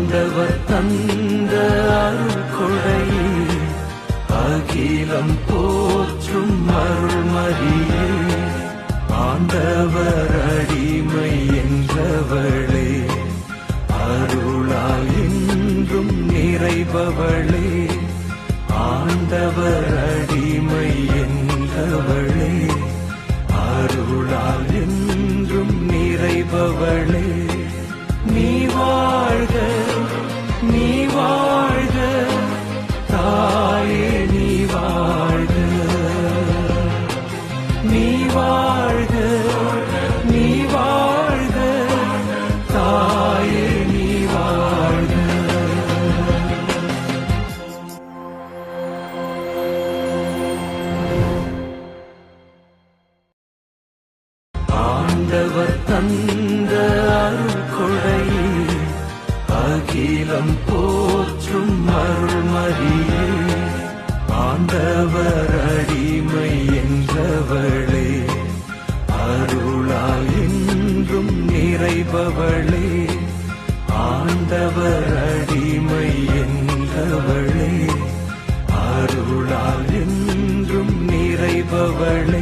ஆண்டவர் தந்த அருள்கொடையே அகிலம் போற்றும் அருள்மரியே ஆண்டவர் அடிமை என்றவளே அருளால் என்றும் நிறைபவளே ஆண்டவர் அடிமை என்றவளே அருளால் என்றும் நிறைபவளே நீ வாழ்க நீ வாழ்க தாயே நீ வாழ்க நீ வாழ்க நீ வாழ்க தாயே நீ வாழ்க ஆண்டவர் தந்த அருள்கொடையே அகிலம் போற்றும் அருள்மரியே ஆண்டவர் அடிமை என்றவளே அருளால் என்றும் நிறைபவளே ஆண்டவர் அடிமை என்றவளே அருளால் என்றும் நிறைபவளே